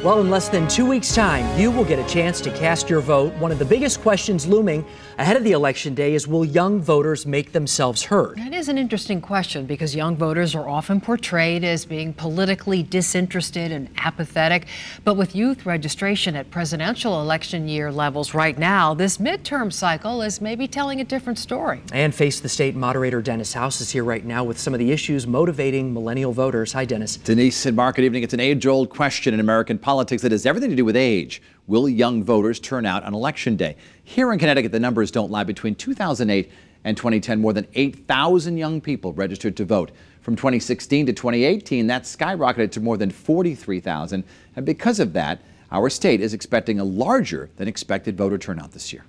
Well, in less than 2 weeks' time, you will get a chance to cast your vote. One of the biggest questions looming ahead of the election day is, will young voters make themselves heard? That is an interesting question because young voters are often portrayed as being politically disinterested and apathetic. But with youth registration at presidential election year levels right now, this midterm cycle is maybe telling a different story. And Face the State moderator Dennis House is here right now with some of the issues motivating millennial voters. Hi, Dennis. Denise and Mark, good evening. It's an age-old question in American politics that has everything to do with age. Will young voters turn out on Election Day? Here in Connecticut, the numbers don't lie. Between 2008 and 2010, more than 8,000 young people registered to vote. From 2016 to 2018, that skyrocketed to more than 43,000. And because of that, our state is expecting a larger than expected voter turnout this year.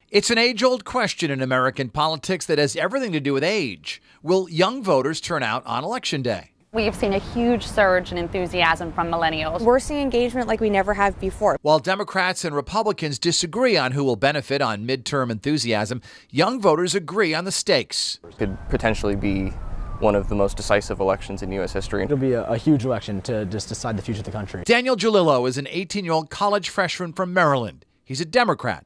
It's an age-old question in American politics that has everything to do with age. Will young voters turn out on Election Day? We've seen a huge surge in enthusiasm from millennials. We're seeing engagement like we never have before. While Democrats and Republicans disagree on who will benefit on midterm enthusiasm, young voters agree on the stakes. Could potentially be one of the most decisive elections in U.S. history. It'll be a huge election to just decide the future of the country. Daniel Jalillo is an 18-year-old college freshman from Maryland. He's a Democrat.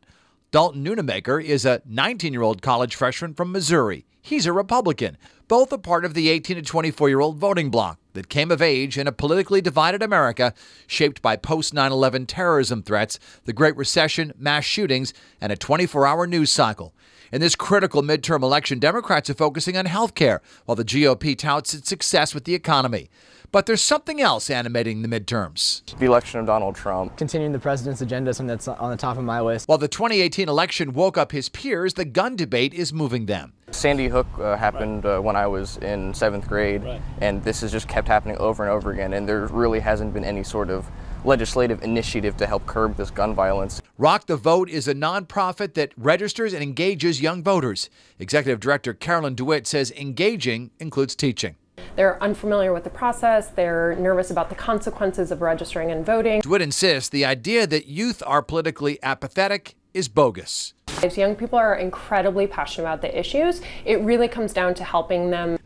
Dalton Nunemaker is a 19-year-old college freshman from Missouri. He's a Republican. Both a part of the 18 to 24-year-old voting bloc that came of age in a politically divided America shaped by post-9/11 terrorism threats, the Great Recession, mass shootings, and a 24-hour news cycle. In this critical midterm election, Democrats are focusing on health care, while the GOP touts its success with the economy. But there's something else animating the midterms. The election of Donald Trump. Continuing the president's agenda is something that's on the top of my list. While the 2018 election woke up his peers, the gun debate is moving them. Sandy Hook happened when I was in 7th grade, and this has just kept happening over and over again, and there really hasn't been any sort of legislative initiative to help curb this gun violence. Rock the Vote is a nonprofit that registers and engages young voters. Executive Director Carolyn DeWitt says engaging includes teaching. They're unfamiliar with the process. They're nervous about the consequences of registering and voting. DeWitt insists the idea that youth are politically apathetic is bogus. As young people are incredibly passionate about the issues, it really comes down to helping them.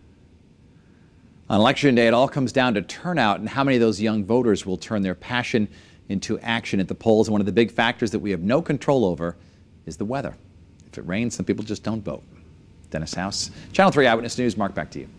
On Election Day, it all comes down to turnout and how many of those young voters will turn their passion into action at the polls. And one of the big factors that we have no control over is the weather. If it rains, some people just don't vote. Dennis House, Channel 3 Eyewitness News. Mark, back to you.